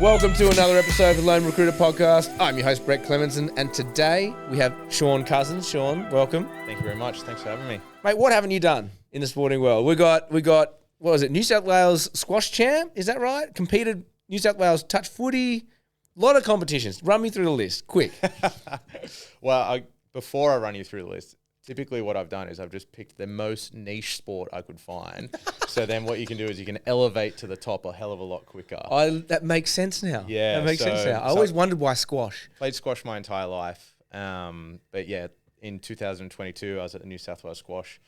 Welcome to another episode of the Lone Recruiter Podcast. I'm your host, Brett Clemenson, and today we have Sion Cousins. Sion, welcome. Thank you very much. Thanks for having me. Mate, what haven't you done in the sporting world? We got what was it, New South Wales squash champ, is that right? Competed New South Wales touch footy, a lot of competitions. Run me through the list, quick. Well, before I run you through the list, typically what I've done is I've just picked the most niche sport I could find. So then what you can do is you can elevate to the top a hell of a lot quicker. That makes sense now. Yeah. That makes sense now. I always wondered why squash. Played squash my entire life. But yeah, in 2022, I was at the New South Wales Squash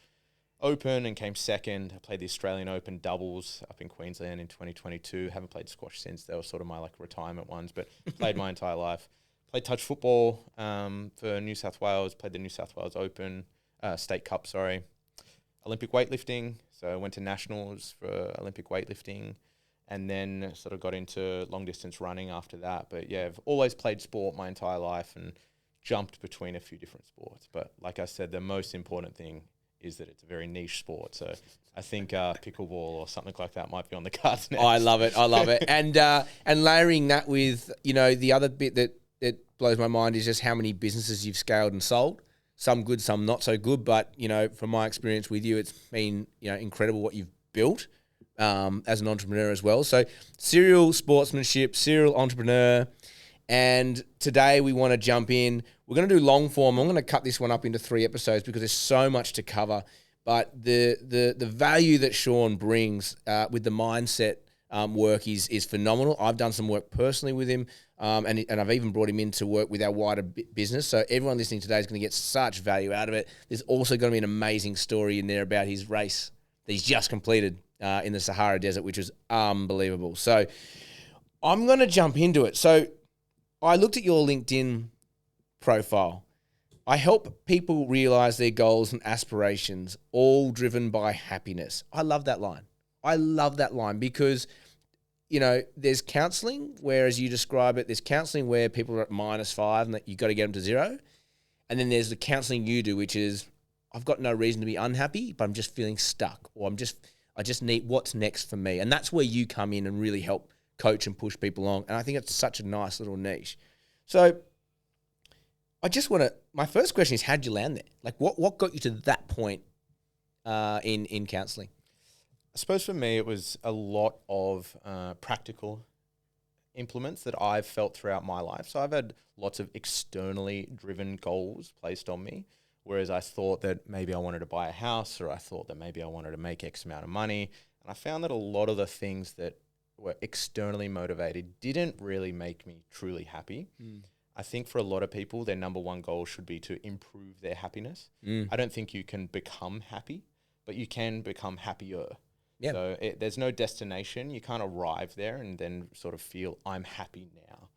Open and came second. I played the Australian Open doubles up in Queensland in 2022. Haven't played squash since. They were sort of my retirement ones, but played my entire life. Played touch football for New South Wales, played the New South Wales Open, State Cup, sorry. Olympic weightlifting, so I went to nationals for Olympic weightlifting and then sort of got into long distance running after that. But yeah, I've always played sport my entire life and jumped between a few different sports. But like I said, the most important thing is that it's a very niche sport. So I think pickleball or something like that might be on the cards next. I love it. And layering that with, the other bit that blows my mind is just how many businesses you've scaled and sold. Some good, some not so good. But, from my experience with you, it's been, incredible what you've built as an entrepreneur as well. So serial sportsmanship, serial entrepreneur. And today we want to jump in. We're going to do long form. I'm going to cut this one up into 3 episodes because there's so much to cover. But the value that Sion brings with the mindset work is phenomenal. I've done some work personally with him, and I've even brought him in to work with our wider business. So everyone listening today is going to get such value out of it. There's also going to be an amazing story in there about his race that he's just completed in the Sahara Desert, which was unbelievable. So I'm going to jump into it. So I looked at your LinkedIn profile. I help people realize their goals and aspirations, all driven by happiness. I love that line because, there's counseling, whereas you describe it, there's counseling where people are at -5 and that you got to get them to 0. And then there's the counseling you do, which is, I've got no reason to be unhappy, but I'm just feeling stuck, or I just need what's next for me. And that's where you come in and really help coach and push people along. And I think it's such a nice little niche. So I just want to, my first question is, how'd you land there? What got you to that point in counseling? I suppose for me, it was a lot of practical implements that I've felt throughout my life. So I've had lots of externally driven goals placed on me, whereas I thought that maybe I wanted to buy a house, or I thought that maybe I wanted to make X amount of money. And I found that a lot of the things that were externally motivated didn't really make me truly happy. I think for a lot of people, their number one goal should be to improve their happiness. I don't think you can become happy, but you can become happier. Yeah. So there's no destination. You can't arrive there and then sort of feel I'm happy now.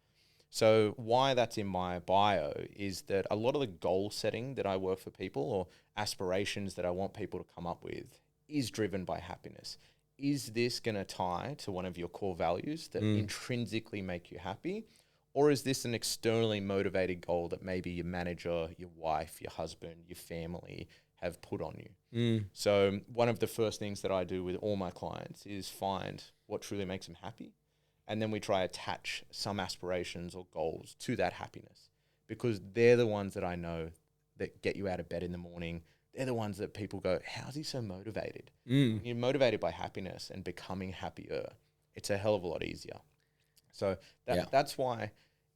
So why that's in my bio is that a lot of the goal setting that I work for people, or aspirations that I want people to come up with, is driven by happiness. Is this going to tie to one of your core values that intrinsically make you happy? Or is this an externally motivated goal that maybe your manager, your wife, your husband, your family have put on you? So one of the first things that I do with all my clients is find what truly makes them happy. And then we try to attach some aspirations or goals to that happiness, because they're the ones that I know that get you out of bed in the morning. They're the ones that people go, how's he so motivated? When you're motivated by happiness and becoming happier, it's a hell of a lot easier. So that's why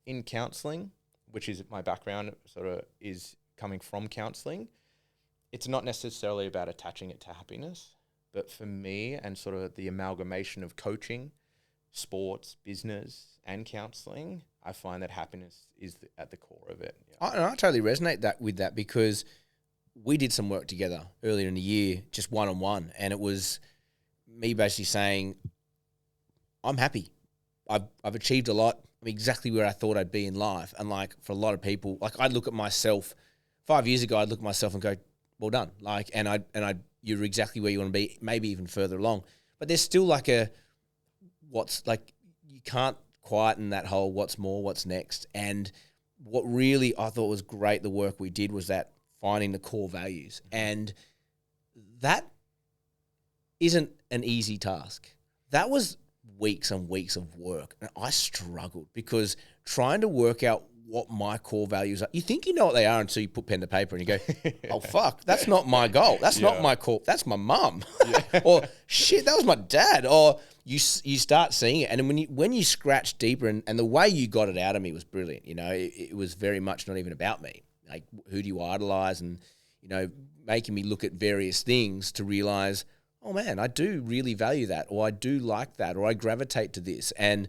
in counseling, which is my background, sort of is coming from counseling, it's not necessarily about attaching it to happiness, but for me, and sort of the amalgamation of coaching, sports, business, and counseling, I find that happiness is at the core of it. Yeah. I totally resonate with that because we did some work together earlier in the year, just one-on-one, and it was me basically saying, I'm happy. I've achieved a lot. I'm exactly where I thought I'd be in life. And for a lot of people, I'd look at myself 5 years ago, I'd look at myself and go, well done. You're exactly where you want to be, maybe even further along. But there's still you can't quieten that whole what's more, what's next. And what really I thought was great, the work we did, was that finding the core values. And that isn't an easy task. That was weeks and weeks of work. And I struggled because trying to work out what my core values are, you think you know what they are until you put pen to paper and you go, oh, fuck, that's not my goal. That's not my core. That's my mum. Or, shit, that was my dad. Or you start seeing it. And then when you scratch deeper, and the way you got it out of me was brilliant. You know, it was very much not even about me. Like, who do you idolise? And, you know, making me look at various things to realise, oh, man, I do really value that, or I do like that, or I gravitate to this. And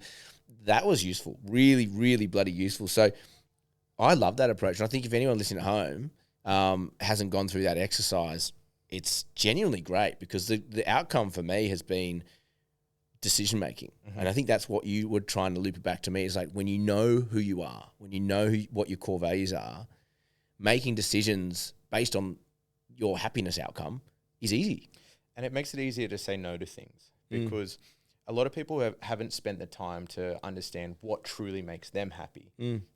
that was useful, really, really bloody useful. So I love that approach. And I think if anyone listening at home hasn't gone through that exercise, it's genuinely great, because the outcome for me has been decision-making. Mm-hmm. And I think that's what you were trying to loop it back to me, is like, when you know who you are, when you know what your core values are, making decisions based on your happiness outcome is easy. And it makes it easier to say no to things, because a lot of people haven't spent the time to understand what truly makes them happy.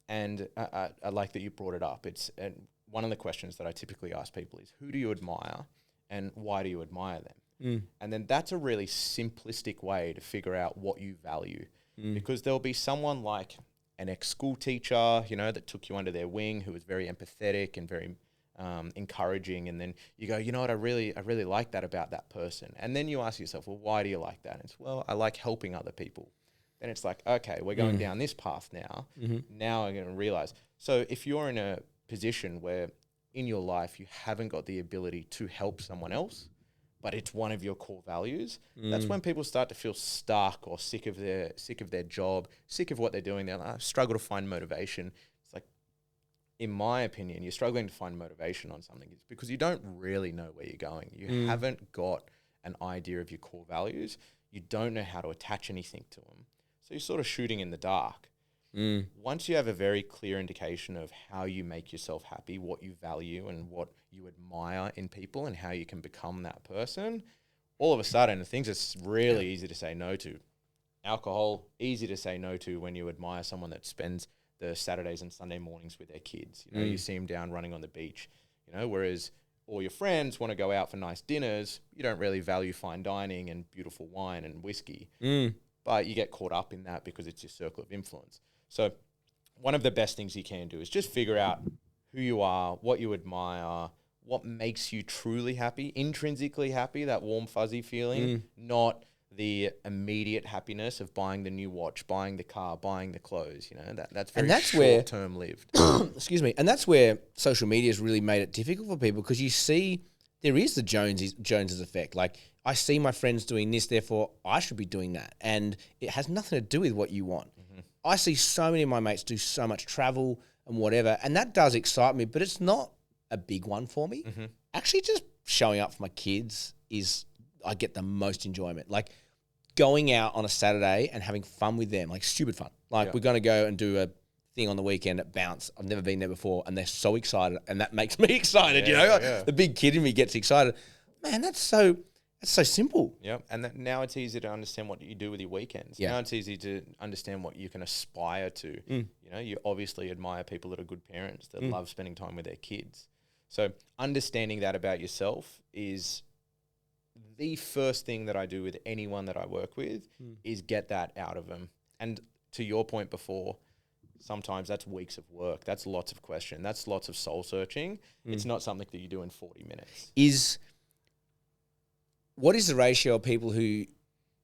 And I like that you brought it up. And one of the questions that I typically ask people is, who do you admire and why do you admire them? And then that's a really simplistic way to figure out what you value, because there'll be someone like an ex-school teacher, you know, that took you under their wing, who was very empathetic and very encouraging, and then you go, you know what, I really like that about that person. And then you ask yourself, well, why do you like that? And it's, well, I like helping other people. Then it's like, okay, we're going down this path now. Now I'm going to realize. So if you're in a position where in your life you haven't got the ability to help someone else, but it's one of your core values, that's when people start to feel stuck or sick of their job, sick of what they're doing. They're like, I struggle to find motivation. It's like, in my opinion, you're struggling to find motivation on something. It's because you don't really know where you're going. You haven't got an idea of your core values. You don't know how to attach anything to them. So you're sort of shooting in the dark. Once you have a very clear indication of how you make yourself happy, what you value and what you admire in people and how you can become that person, all of a sudden the things are really easy to say no to. Alcohol, easy to say no to when you admire someone that spends the Saturdays and Sunday mornings with their kids. You know, you see them down running on the beach, you know, whereas all your friends want to go out for nice dinners. You don't really value fine dining and beautiful wine and whiskey, but you get caught up in that because it's your circle of influence. So one of the best things you can do is just figure out who you are, what you admire, what makes you truly happy, intrinsically happy, that warm, fuzzy feeling, not the immediate happiness of buying the new watch, buying the car, buying the clothes. You know, that's very short-term lived. Excuse me. And that's where social media has really made it difficult for people, because you see there is the Joneses effect. Like, I see my friends doing this, therefore I should be doing that. And it has nothing to do with what you want. I see so many of my mates do so much travel and whatever, and that does excite me, but it's not a big one for me. Actually, just showing up for my kids I get the most enjoyment. Like, going out on a Saturday and having fun with them, like stupid fun. Like, we're going to go and do a thing on the weekend at Bounce. I've never been there before, and they're so excited, and that makes me excited, you know? Like, the big kid in me gets excited. Man, that's so simple. Yeah, and now it's easy to understand what you do with your weekends. Now it's easy to understand what you can aspire to. You know, you obviously admire people that are good parents, that love spending time with their kids. So understanding that about yourself is the first thing that I do with anyone that I work with, is get that out of them. And to your point before, sometimes that's weeks of work. That's lots of question. That's lots of soul searching. It's not something that you do in 40 minutes. What is the ratio of people who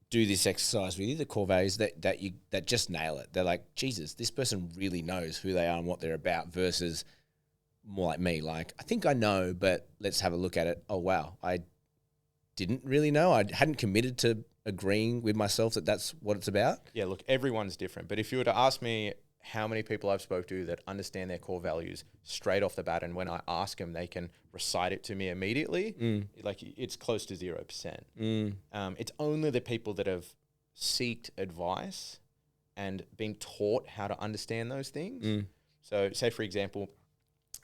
do this exercise with you, the core values, that just nail it? They're like, Jesus, this person really knows who they are and what they're about, versus more like me. Like, I think I know, but let's have a look at it. Oh, wow, I didn't really know. I hadn't committed to agreeing with myself that that's what it's about. Yeah, look, everyone's different. But if you were to ask me how many people I've spoke to that understand their core values straight off the bat, and when I ask them, they can recite it to me immediately, like, it's close to 0%. It's only the people that have sought advice and been taught how to understand those things. So say, for example,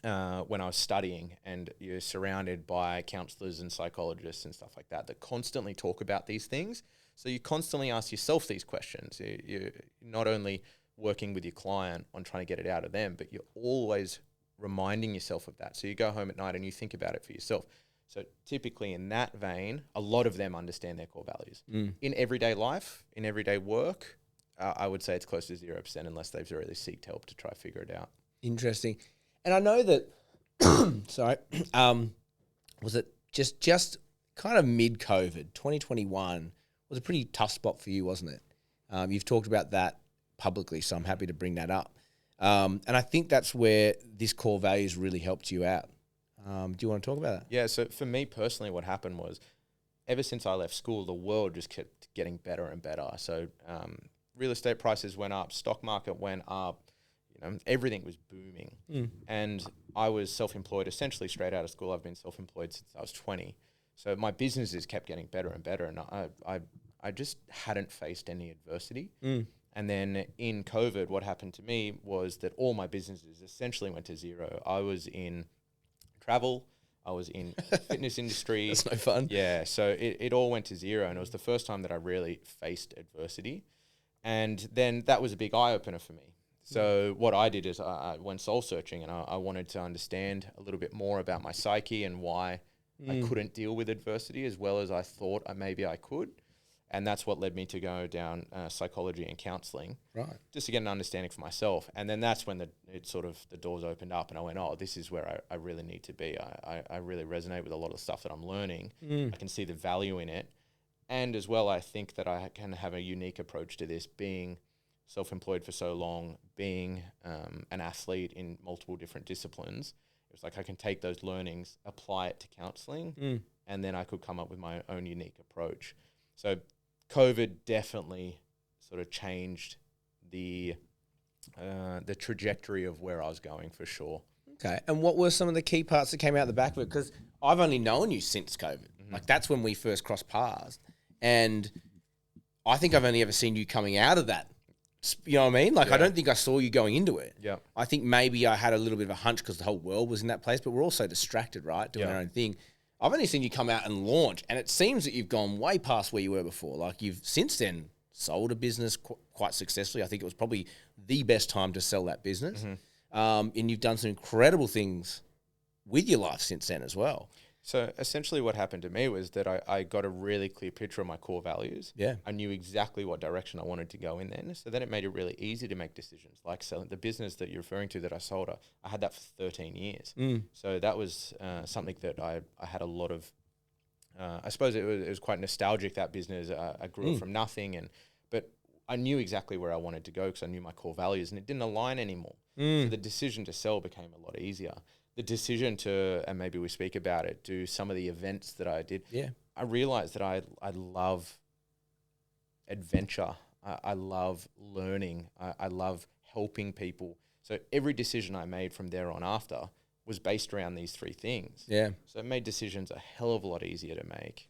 when I was studying, and you're surrounded by counsellors and psychologists and stuff like that constantly talk about these things. So you constantly ask yourself these questions. You're not only working with your client on trying to get it out of them, but you're always reminding yourself of that. So you go home at night and you think about it for yourself. So typically in that vein, a lot of them understand their core values. In everyday life, in everyday work, I would say it's close to 0% unless they've really sought help to try figure it out. Interesting. And I know that, sorry, was it just kind of mid-COVID, 2021 was a pretty tough spot for you, wasn't it? You've talked about that publicly, so I'm happy to bring that up. And I think that's where this core values really helped you out. Do you want to talk about that? Yeah, so for me personally, what happened was ever since I left school, the world just kept getting better and better. So real estate prices went up, stock market went up, everything was booming. And I was self-employed essentially straight out of school. I've been self-employed since I was 20. So my businesses kept getting better and better, and I just hadn't faced any adversity. And then in COVID, what happened to me was that all my businesses essentially went to zero. I was in travel, I was in fitness industry. That's no fun. Yeah, so it all went to zero, and it was the first time that I really faced adversity. And then that was a big eye-opener for me. So what I did is I went soul-searching, and I wanted to understand a little bit more about my psyche and why I couldn't deal with adversity as well as I thought maybe I could. And that's what led me to go down psychology and counselling, Right. just to get an understanding for myself. And then that's when the doors opened up, and I went, oh, this is where I really need to be. I really resonate with a lot of the stuff that I'm learning. I can see the value in it. And as well, I think that I can have a unique approach to this, being self-employed for so long, being an athlete in multiple different disciplines. It was like I can take those learnings, apply it to counselling, and then I could come up with my own unique approach. So COVID definitely sort of changed the trajectory of where I was going for sure. Okay. And what were some of the key parts that came out the back of it? Because I've only known you since COVID. Like, that's when we first crossed paths. And I think I've only ever seen you coming out of that. You know what I mean? Like, I don't think I saw you going into it. Yeah. I think maybe I had a little bit of a hunch because the whole world was in that place, but we're also distracted, right? Doing our own thing. I've only seen you come out and launch, and it seems that you've gone way past where you were before. Like, you've since then sold a business quite successfully. I think it was probably the best time to sell that business. And you've done some incredible things with your life since then as well. So essentially what happened to me was that I got a really clear picture of my core values. Yeah. I knew exactly what direction I wanted to go in then. So then it made it really easy to make decisions, like selling the business that you're referring to that I sold. I had that for 13 years. So that was something that I had a lot of, I suppose it was quite nostalgic, that business. I grew up from nothing, but I knew exactly where I wanted to go because I knew my core values, and it didn't align anymore. So the decision to sell became a lot easier. The decision to, and maybe we speak about it, do some of the events that I did. Yeah. I realized that I love adventure. I love learning. I love helping people. So every decision I made from there on after was based around these three things. Yeah. So it made decisions a hell of a lot easier to make.